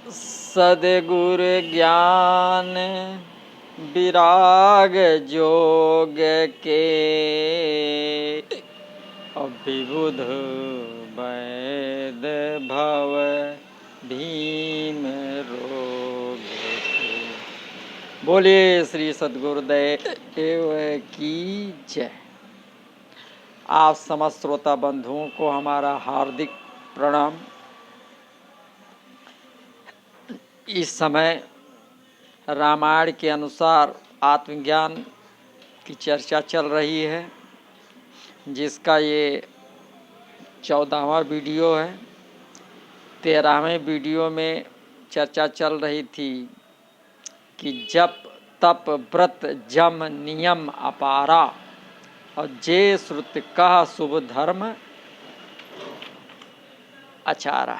सद्गुरु ज्ञान विराग जोग के अभिबुध वैद भव भीम रोग के। बोलिए श्री सद्गुरुदेव की जय। आप समस्त श्रोता बंधुओं को हमारा हार्दिक प्रणाम। इस समय रामायण के अनुसार आत्मज्ञान की चर्चा चल रही है, जिसका ये 14वां वीडियो है। 13वें वीडियो में चर्चा चल रही थी कि जप तप व्रत जम नियम अपारा और जे श्रुत कह शुभ धर्म आचारा।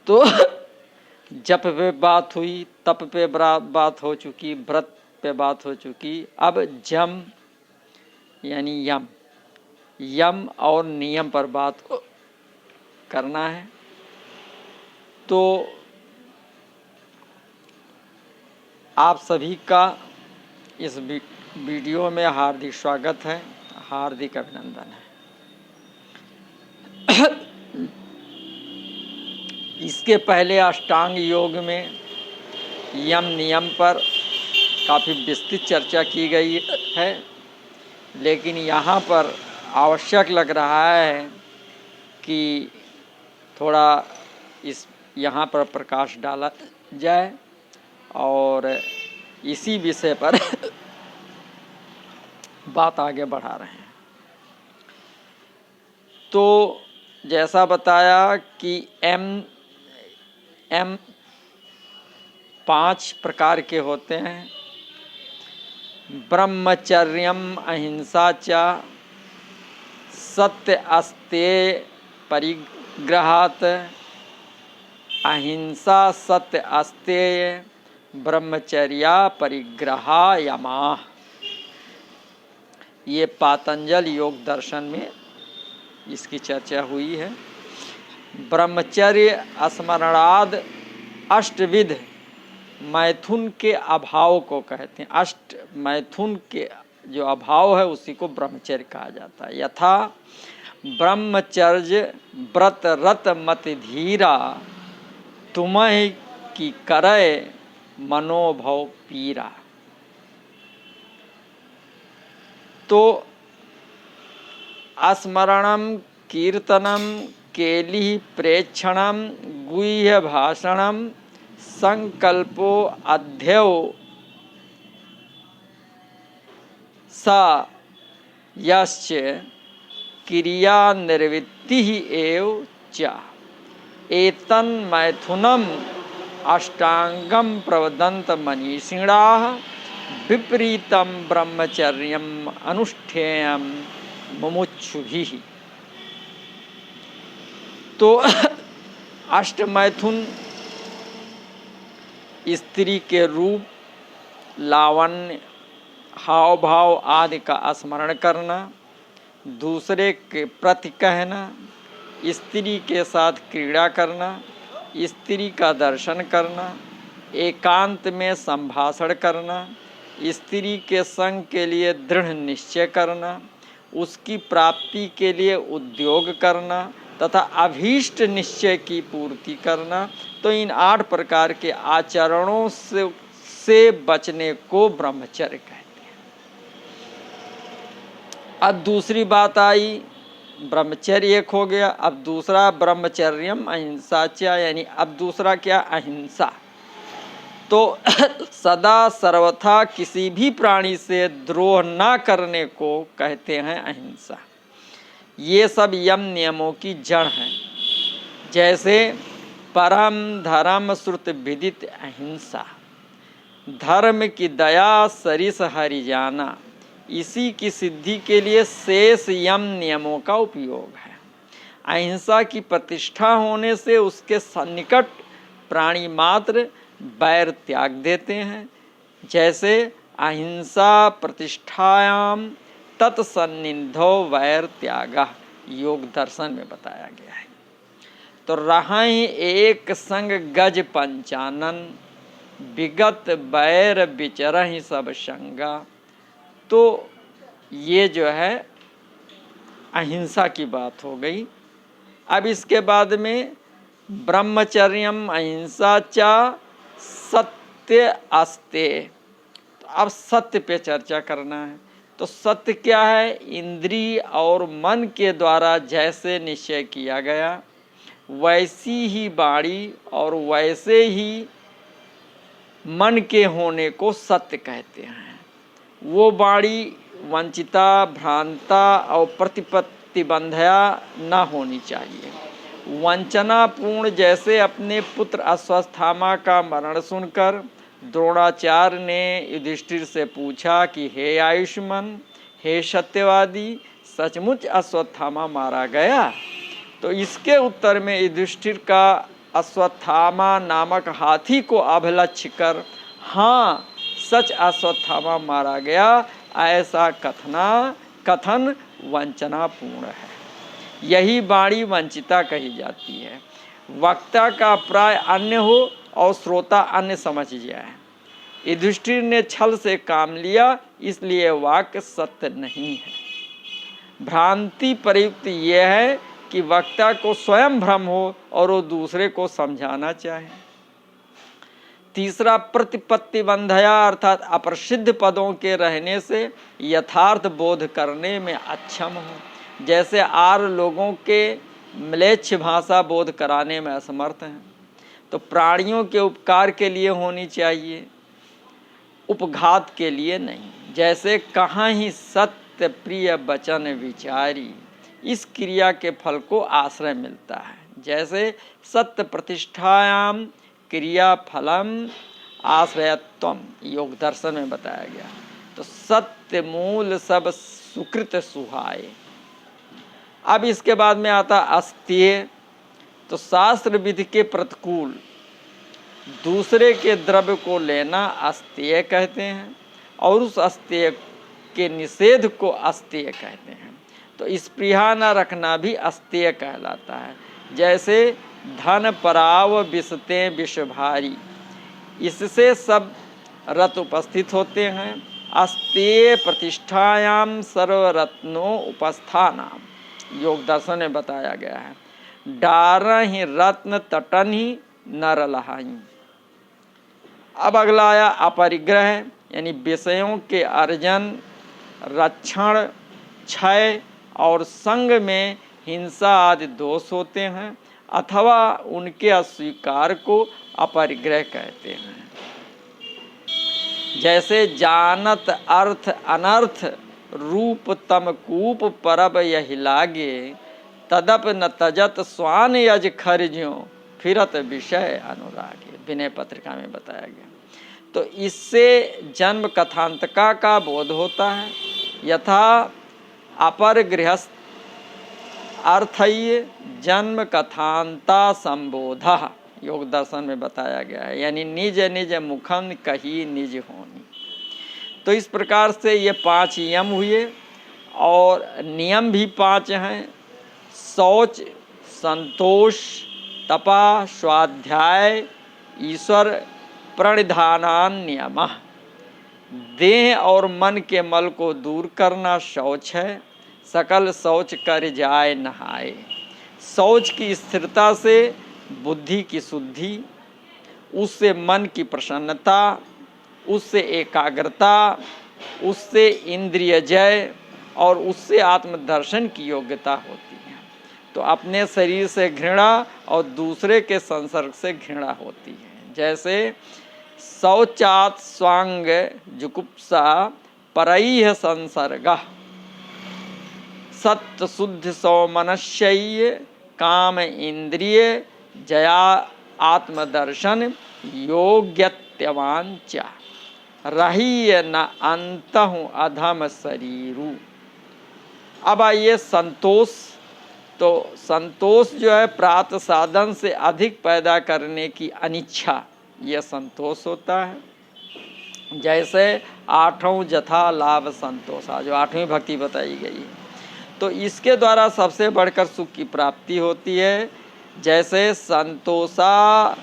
तो जप पे बात हुई, तप पे बात हो चुकी, व्रत पे बात हो चुकी। अब जम यानी यम और नियम पर बात करना है। तो आप सभी का इस वीडियो में हार्दिक स्वागत है, हार्दिक अभिनंदन है। इसके पहले अष्टांग योग में यम नियम पर काफ़ी विस्तृत चर्चा की गई है, लेकिन यहाँ पर आवश्यक लग रहा है कि थोड़ा यहाँ पर प्रकाश डाला जाए और इसी विषय पर बात आगे बढ़ा रहे हैं। तो जैसा बताया कि एम 5 प्रकार के होते हैं। ब्रह्मचर्यम अहिंसा च सत्य अस्तेय परिग्रहात् अहिंसा सत्य अस्तेय ब्रह्मचर्या परिग्रहा यमाः। ये पातंजल योग दर्शन में इसकी चर्चा हुई है। ब्रह्मचर्य स्मरणाद अष्टविध मैथुन के अभाव को कहते हैं। अष्ट मैथुन के जो अभाव है उसी को ब्रह्मचर्य कहा जाता है। यथा ब्रह्मचर्य व्रत रत मत धीरा तुम्हें की करे मनोभव पीरा। तो स्मरणम कीर्तनम केली प्रेक्षणम गुह्य भाषणम संकल्पो अध्ययो सा यश्च क्रिया निर्वृत्ति एव च एतन मैथुनम अष्टांगम प्रवदंत मनीषिणाः विपरीतम ब्रह्मचर्यम अनुष्ठेयम मुमुक्षुभिः। तो अष्ट मैथुन स्त्री के रूप, लावण्य, हाव भाव आदि का स्मरण करना, दूसरे के प्रति कहना, स्त्री के साथ क्रीड़ा करना, स्त्री का दर्शन करना, एकांत में संभाषण करना, स्त्री के संग के लिए दृढ़ निश्चय करना, उसकी प्राप्ति के लिए उद्योग करना तथा अभीष्ट निश्चय की पूर्ति करना। तो इन 8 प्रकार के आचरणों से बचने को ब्रह्मचर्य कहते हैं। अब दूसरी बात आई, ब्रह्मचर्य एक हो गया। अब दूसरा ब्रह्मचर्यम अहिंसा च, यानी अब दूसरा क्या? अहिंसा। तो सदा सर्वथा किसी भी प्राणी से द्रोह ना करने को कहते हैं अहिंसा। ये सब यम नियमों की जड़ हैं। जैसे परम धर्म श्रुत विदित अहिंसा, धर्म की दया सरिस हरि जाना, इसी की सिद्धि के लिए शेष यम नियमों का उपयोग है। अहिंसा की प्रतिष्ठा होने से उसके सन्निकट प्राणी मात्र बैर त्याग देते हैं। जैसे अहिंसा प्रतिष्ठायाम तत्सन्निधो वैर त्यागः योग दर्शन में बताया गया है। तो रहहि एक संग गज पंचानन, विगत बैर विचरहि सब संगा। तो ये जो है अहिंसा की बात हो गई। अब इसके बाद में ब्रह्मचर्यम अहिंसा चा सत्य अस्ते। तो अब सत्य पे चर्चा करना है। तो सत्य क्या है? इंद्रिय और मन के द्वारा जैसे निश्चय किया गया वैसी ही वाणी और वैसे ही मन के होने को सत्य कहते हैं। वो वाणी वंचिता, भ्रांता और प्रतिपत्तिबंधया न होनी चाहिए। वंचनापूर्ण, जैसे अपने पुत्र अश्वत्थामा का मरण सुनकर द्रोणाचार्य ने युधिष्ठिर से पूछा कि हे आयुष्मान, हे सत्यवादी, सचमुच अश्वत्थामा मारा गया? तो इसके उत्तर में युधिष्ठिर का अश्वत्थामा नामक हाथी को अभिलक्ष्य कर हाँ सच अश्वत्थामा मारा गया, ऐसा कथन वंचनापूर्ण है। यही वाणी वंचिता कही जाती है। वक्ता का प्राय अन्य हो और श्रोता अन्य समझ जाए। युधिष्ठिर ने छल से काम लिया, इसलिए वाक्य सत्य नहीं है। भ्रांति प्रयुक्त यह है कि वक्ता को स्वयं भ्रम हो और वो दूसरे को समझाना चाहे। तीसरा, प्रतिपत्तिबंधया अर्थात अप्रसिद्ध पदों के रहने से यथार्थ बोध करने में अक्षम हो। जैसे आर्य लोगों के म्लेच्छ भाषा बोध कराने में असमर्थ हैं। तो प्राणियों के उपकार के लिए होनी चाहिए, उपघात के लिए नहीं। जैसे कहाँ ही सत्य प्रिय वचन विचारी, इस क्रिया के फल को आश्रय मिलता है। जैसे सत्य प्रतिष्ठायाम क्रिया फलम आश्रयत्वम, योग दर्शन में बताया गया। तो सत्य मूल सब सुकृत सुहाय। अब इसके बाद में आता अस्तेय। तो शास्त्र विधि के प्रतिकूल दूसरे के द्रव्य को लेना अस्तेय कहते हैं और उस अस्तेय के निषेध को अस्तेय कहते हैं। तो स्पृहा न रखना भी अस्तेय कहलाता है। जैसे धन पराव विषते विष भारी, इससे सब रत उपस्थित होते हैं। अस्तेय प्रतिष्ठायाम सर्वरत्नो उपस्थानाम, योग दर्शन में बताया गया है। डारहि रत्न तटनि नर लहाई। अब अगला आया अपरिग्रह, यानी विषयों के अर्जन, रक्षण, क्षय और संग में हिंसा आदि दोष होते हैं, अथवा उनके अस्वीकार को अपरिग्रह कहते हैं। जैसे जानत अर्थ अनर्थ रूप तम कूप परब यही लागे, तदप न तजत स्वान यज खर्ज्यों फिरत विषय अनुरागे, विनय पत्रिका में बताया गया। तो इससे जन्म कथांतका का बोध होता है। यथा अपर गृहस्थ अर्थय जन्म कथांता संबोधा, योग दर्शन में बताया गया है। यानी निज निज मुखम कही निज होनी। तो इस प्रकार से ये 5 यम हुए और नियम भी 5 हैं। शौच, संतोष, तपा, स्वाध्याय, ईश्वर प्रणिधानान नियमः। देह और मन के मल को दूर करना शौच है। सकल शौच कर जाए नहाए। शौच की स्थिरता से बुद्धि की शुद्धि, उससे मन की प्रसन्नता, उससे एकाग्रता, उससे इंद्रिय जय और उससे आत्मदर्शन की योग्यता होती है। तो अपने शरीर से घृणा और दूसरे के संसर्ग से घृणा होती है। जैसे शौचात् स्वांग जुगुप्सा परैः संसर्गः, सत्य शुद्ध सौमनस्यय काम इंद्रिय जया आत्मदर्शन योग्यत्यवान च रही न अंतहु अधम शरीरु। अब आइए संतोष। तो संतोष जो है प्रात साधन से अधिक पैदा करने की अनिच्छा, यह संतोष होता है। जैसे 8वां जथा लाभ संतोषा, जो 8वीं भक्ति बताई गई है। तो इसके द्वारा सबसे बढ़कर सुख की प्राप्ति होती है। जैसे संतोषा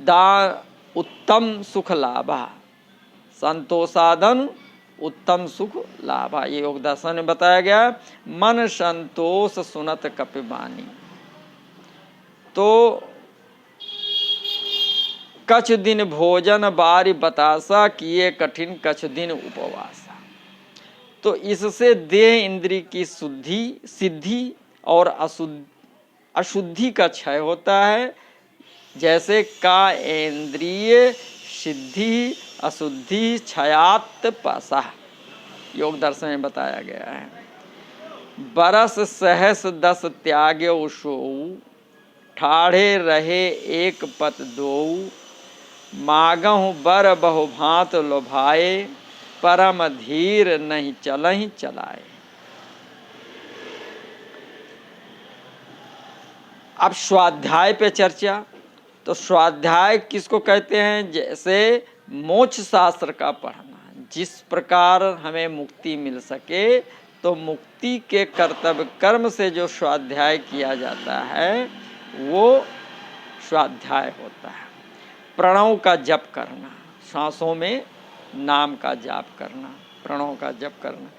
दा उत्तम सुख लाभा, संतोषादन उत्तम सुख लाभा, ये योग दर्शन में बताया गया। मन संतोष सुनत कपिबानी, तो कछ दिन भोजन बारी बतासा, किए कठिन कछ दिन उपवासा। तो इससे देह इंद्री की सिद्धि और अशुद्धि का क्षय होता है। जैसे का इंद्रिय सिद्धि अशुद्धि क्षयात पसा, योग दर्शन में बताया गया है। बरस सहस दस त्याग्यो सोऊ, ठाढ़े रहे एक पत दोऊ, मागहु बर बहु भांत लोभाए, परम धीर नहीं चलहि चलाए। अब स्वाध्याय पे चर्चा। तो स्वाध्याय किसको कहते हैं? जैसे मोक्ष शास्त्र का पढ़ना, जिस प्रकार हमें मुक्ति मिल सके, तो मुक्ति के कर्तव्य कर्म से जो स्वाध्याय किया जाता है वो स्वाध्याय होता है। प्रणव का जप करना, सांसों में नाम का जाप करना, प्रणव का जप करना,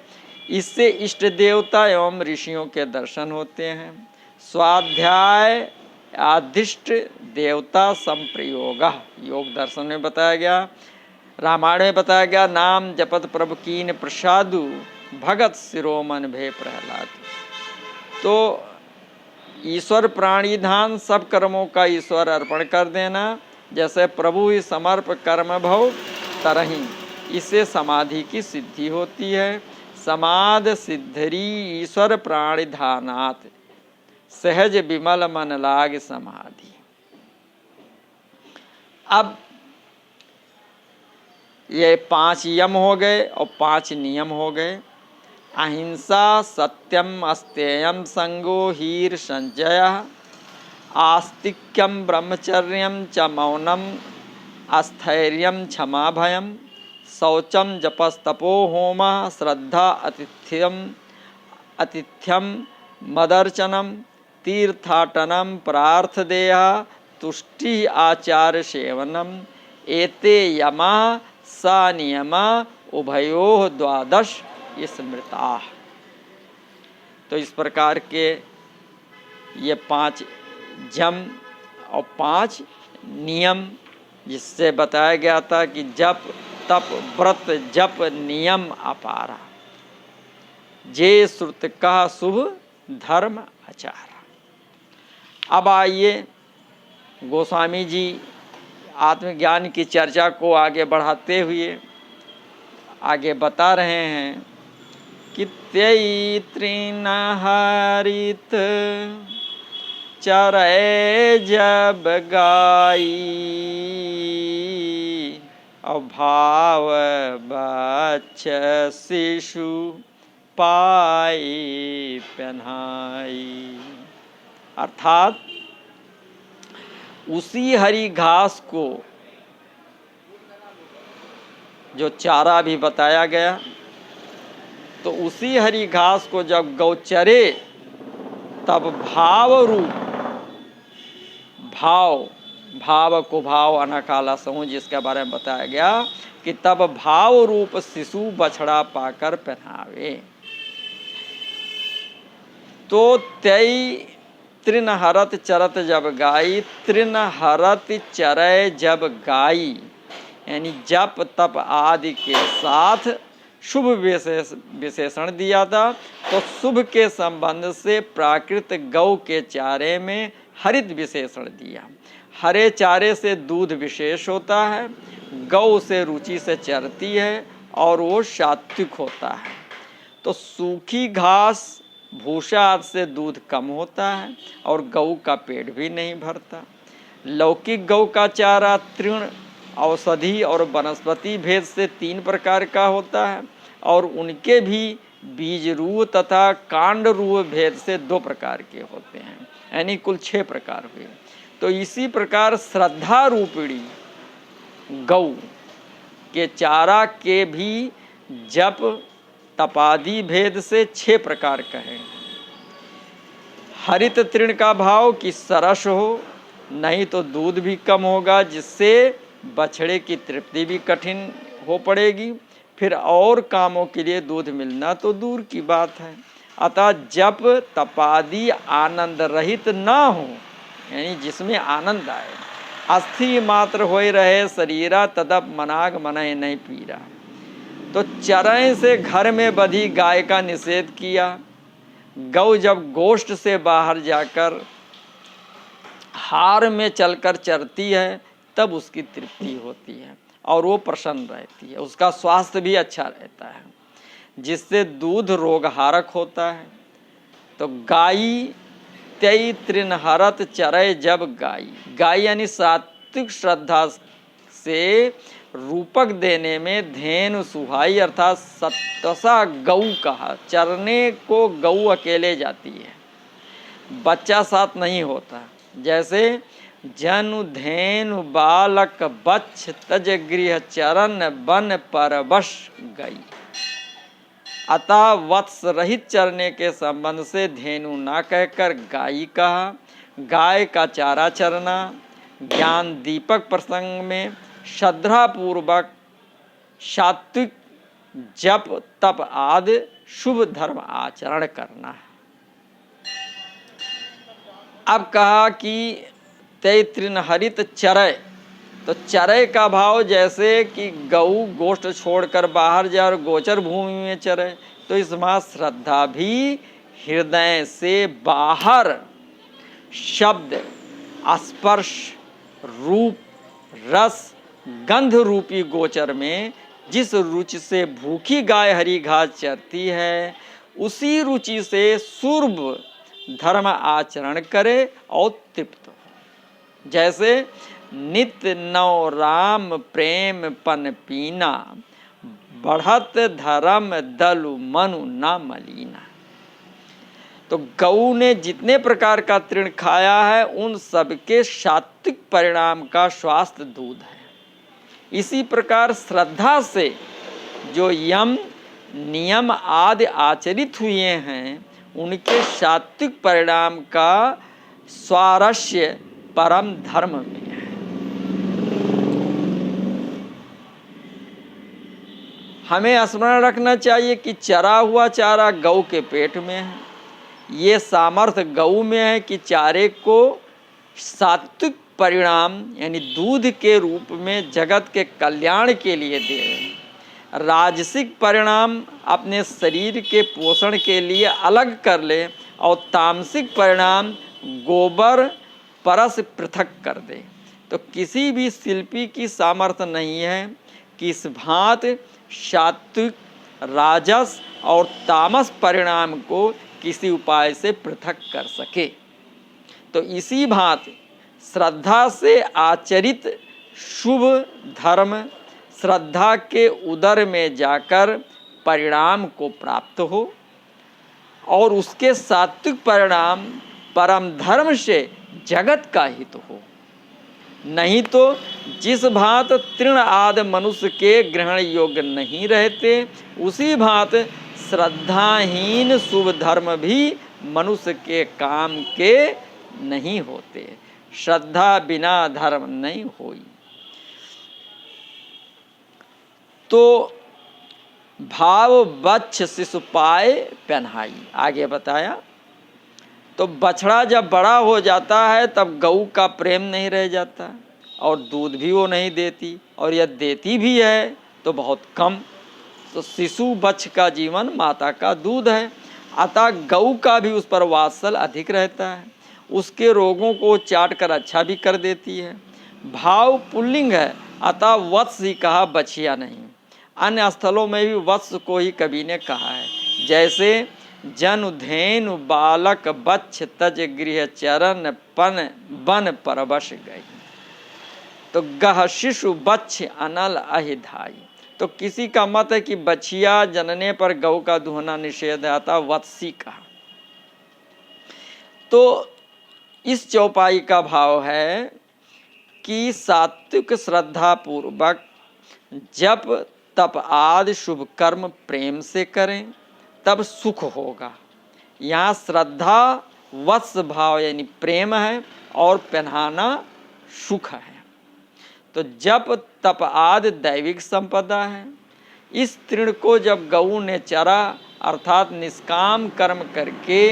इससे इष्ट देवता एवं ऋषियों के दर्शन होते हैं। स्वाध्याय आदिष्ट देवता संप्रयोग, योग दर्शन में बताया गया। रामायण में बताया गया, नाम जपत प्रभु कीन प्रसादु, भगत शिरोमन भय प्रहलाद। तो ईश्वर प्राणिधान सब कर्मों का ईश्वर अर्पण कर देना, जैसे प्रभु ही समर्प कर्म भव तरही, इससे समाधि की सिद्धि होती है। समाध सिद्धरी ईश्वर प्राणिधानात्, सहज विमल मन लाग समाधि। अब ये 5 यम हो गए और 5 नियम हो गए। अहिंसा सत्यम अस्तेयम संगो हीर संजय, आस्तिक्यम ब्रह्मचर्यम च मौनम, अस्थैर्यम क्षमा भयम, शौचम जपस्तपो होम, श्रद्धा आतिथ्यम मदर्चनम, तीर्थाटनम प्रार्थदेय, तुष्टि आचार सेवनम, एते यमा सा नियमा उभयोः द्वादश स्मृता। तो इस प्रकार के ये 5 जम और 5 नियम, जिससे बताया गया था कि जप तप व्रत जप नियम अपारा, जे श्रुत का शुभ धर्म आचार। अब आइए गोस्वामी जी आत्मज्ञान की चर्चा को आगे बढ़ाते हुए आगे बता रहे हैं कि त्यई तृण हरित चरै जब गाई, अभाव बच्छ शिशु पाई पहनाई। अर्थात उसी हरी घास को, जो चारा भी बताया गया, तो उसी हरी घास को जब गौ चरे तब भाव रूप, भाव को भाव अनाकाला समूह जिसके बारे में बताया गया कि तब भाव रूप शिशु बछड़ा पाकर पहनावे। तो तय तृण हरत चरत जब गाई, तृण हरत चरय जब गाई, यानी जप तप आदि के साथ शुभ विशेषण दिया था। तो शुभ के संबंध से प्राकृत गौ के चारे में हरित विशेषण दिया। हरे चारे से दूध विशेष होता है, गौ से रुचि से चरती है और वो सात्विक होता है। तो सूखी घास भूसा आदि से दूध कम होता है और गौ का पेट भी नहीं भरता। लौकिक गौ का चारा तृण, औषधि और वनस्पति भेद से 3 प्रकार का होता है और उनके भी बीज रूह तथा कांड रूह भेद से 2 प्रकार के होते हैं, यानी कुल 6 प्रकार हुए। तो इसी प्रकार श्रद्धा रूपिणी गौ के चारा के भी जप तपादि भेद से 6 प्रकार कहे। हरित तृण का भाव कि सरस हो, नहीं तो दूध भी कम होगा, जिससे बछड़े की तृप्ति भी कठिन हो पड़ेगी, फिर और कामों के लिए दूध मिलना तो दूर की बात है। अतः जप तपादि आनंद रहित ना हो, यानी जिसमें आनंद आए, अस्थि मात्र होए रहे शरीरा, तदप मनाग मनय नहीं पीरा। तो चरें से घर में बधी गाय का निषेध किया। गौ जब गोष्ठ से बाहर जाकर हार में चलकर चरती है तब उसकी तृप्ति होती है और वो प्रसन्न रहती है, उसका स्वास्थ्य भी अच्छा रहता है, जिससे दूध रोगहारक होता है। तो गाई तय तृणहरत चरय जब गाई, गाय यानी सात्विक श्रद्धा से रूपक देने में धेनु सुहाई अर्थात सत्वसा गौ कहा। चरने को गौ अकेले जाती है, बच्चा साथ नहीं होता। जैसे जनु धेनु बालक बच्छ तज गृह चरण बन परवश गई। अतः वत्स रहित चरने के संबंध से धेनु ना कहकर गाय कहा। गाय का चारा चरना ज्ञान दीपक प्रसंग में श्रद्धा पूर्वक सात्विक जप तप आदि शुभ धर्म आचरण करना है। अब कहा कि तय तृणहरित चरय, तो चरय का भाव जैसे कि गऊ गोष्ठ छोड़कर बाहर जाए और गोचर भूमि में चरे, तो इसमें श्रद्धा भी हृदय से बाहर शब्द स्पर्श रूप रस गंध रूपी गोचर में जिस रुचि से भूखी गाय हरी घास चरती है, उसी रुचि से शुभ धर्म आचरण करे और तृप्त हो। जैसे नित्य नव राम प्रेम पन पीना, बढ़त धर्म दलु मनु न मलीना। तो गऊ ने जितने प्रकार का तृण खाया है उन सबके सात्विक परिणाम का स्वास्थ्य दूध है। इसी प्रकार श्रद्धा से जो यम नियम आदि आचरित हुए हैं उनके सात्विक परिणाम का स्वारस्य परम धर्म में है। हमें स्मरण रखना चाहिए कि चरा हुआ चारा गौ के पेट में है। ये सामर्थ्य गौ में है कि चारे को सात्विक परिणाम यानी दूध के रूप में जगत के कल्याण के लिए दे रहे हैं। राजसिक परिणाम अपने शरीर के पोषण के लिए अलग कर ले और तामसिक परिणाम गोबर परस पृथक कर दे। तो किसी भी शिल्पी की सामर्थ्य नहीं है कि इस भांति सात्विक राजस और तामस परिणाम को किसी उपाय से पृथक कर सके। तो इसी भांति श्रद्धा से आचरित शुभ धर्म श्रद्धा के उदर में जाकर परिणाम को प्राप्त हो और उसके सात्विक परिणाम परम धर्म से जगत का हित हो। नहीं तो जिस भांत तृण आदि मनुष्य के ग्रहण योग्य नहीं रहते, उसी भांत श्रद्धाहीन शुभ धर्म भी मनुष्य के काम के नहीं होते। श्रद्धा बिना धर्म नहीं होई। तो भाव बच्छ शिशु पाए पहनाई, आगे बताया। तो बछड़ा जब बड़ा हो जाता है तब गऊ का प्रेम नहीं रह जाता और दूध भी वो नहीं देती, और यह देती भी है तो बहुत कम। तो शिशु बच्छ का जीवन माता का दूध है, अतः गऊ का भी उस पर वात्सल अधिक रहता है। उसके रोगों को चाट कर अच्छा भी कर देती है। भाव पुल्लिंग है, अतः वत्स ही कहा, बछिया नहीं। अन्य स्थलों में भी वत्स को ही कवि ने कहा है। जैसे जनु धेनु बालक बच्छ तज गृह चरण पन बन परवश गई। तो गह शिशु बच्छ अनल अहिधाई। तो किसी का मत है कि बछिया जनने पर गौ का दुहना निषेध आता, वत्सी कहा। तो इस चौपाई का भाव है कि सात्विक श्रद्धा पूर्वक जप तप आदि शुभ कर्म प्रेम से करें तब सुख होगा। यहाँ श्रद्धा वत्स भाव यानी प्रेम है और पहनाना सुख है। तो जप तप आदि दैविक संपदा है। इस तृण को जब गऊ ने चरा अर्थात निष्काम कर्म करके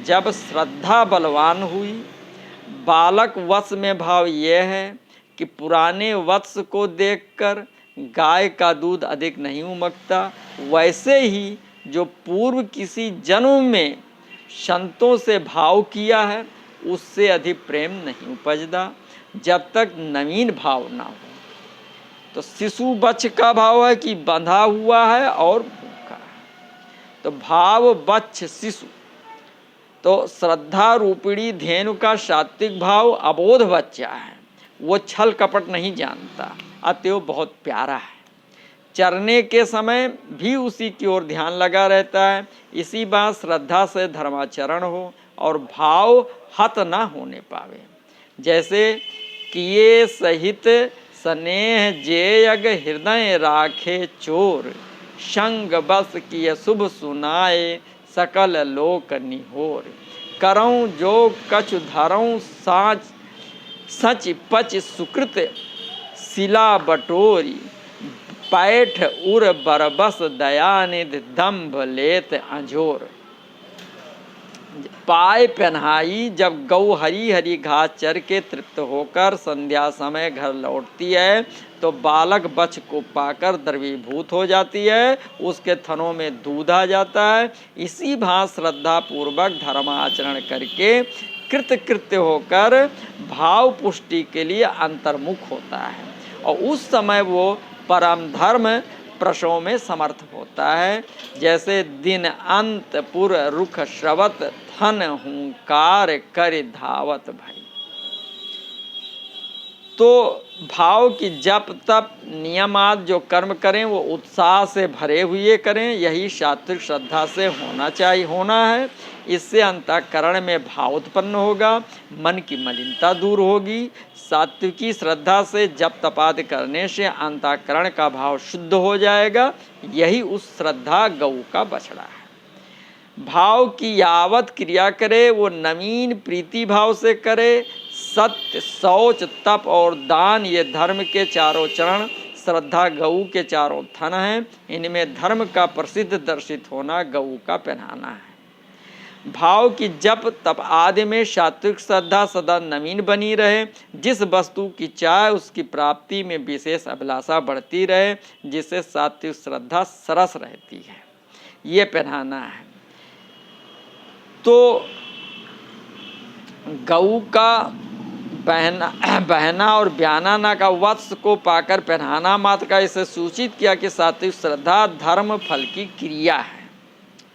जब श्रद्धा बलवान हुई, बालक वत्स में भाव यह है कि पुराने वत्स को देखकर गाय का दूध अधिक नहीं उमकता, वैसे ही जो पूर्व किसी जन्म में संतों से भाव किया है उससे अधिक प्रेम नहीं उपजता जब तक नवीन भाव ना हो। तो शिशु बच्च का भाव है कि बंधा हुआ है और भूखा है। तो भाव बच्च शिशु, तो श्रद्धा रूपिणी धेनु का सात्विक भाव अबोध बच्चा है, वो छल कपट नहीं जानता, अतएव बहुत प्यारा है। चरने के समय भी उसी की ओर ध्यान लगा रहता है। इसी बात श्रद्धा से धर्माचरण हो और भाव हत न होने पावे। जैसे किए सहित स्नेह जेयग हृदय राखे चोर, संग बस किए शुभ सुनाए सकल लोक निहोर। करऊँ जो कछु धरऊँ साँच सच पच सुकृत शिला बटोरी, पैठ उर बरबस दयानिधि दम्भ लेत अंजोर। पाय पहनाई जब गौ हरी हरी घास चर के तृप्त होकर संध्या समय घर लौटती है तो बालक बच्च को पाकर द्रवीभूत हो जाती है, उसके थनों में दूध आ जाता है। इसी भांति श्रद्धा पूर्वक धर्माचरण करके कृतकृत्य होकर भाव पुष्टि के लिए अंतर्मुख होता है और उस समय वो परम धर्म प्रसव में समर्थ होता है। जैसे दिन अंत पुर रुख श्रवत थन हुंकार कर धावत भाई। तो भाव की जप तप नियमात जो कर्म करें वो उत्साह से भरे हुए करें, यही सात्विक श्रद्धा से होना है। इससे अंतःकरण में भाव उत्पन्न होगा, मन की मलिनता दूर होगी। सात्विकी श्रद्धा से जप तपादि करने से अंतःकरण का भाव शुद्ध हो जाएगा, यही उस श्रद्धा गऊ का बछड़ा है। भाव की यावत क्रिया करे वो नवीन प्रीति भाव से करे। सत्य शौच तप और दान ये धर्म के चारों चरण, श्रद्धा गऊ के चारों थन हैं। इनमें धर्म का प्रसिद्ध दर्शित होना गऊ का पहनाना है। भाव की जप तप आदि में सात्विक श्रद्धा सदा नवीन बनी रहे। जिस वस्तु की चाह उसकी प्राप्ति में विशेष अभिलाषा बढ़ती रहे, जिससे सात्विक श्रद्धा सरस रहती है, ये पहनाना है। तो गऊ का बहना और ब्याना का वत्स को पाकर पहनाना मात्र का इसे सूचित किया कि सात्विक श्रद्धा धर्म फल की क्रिया है।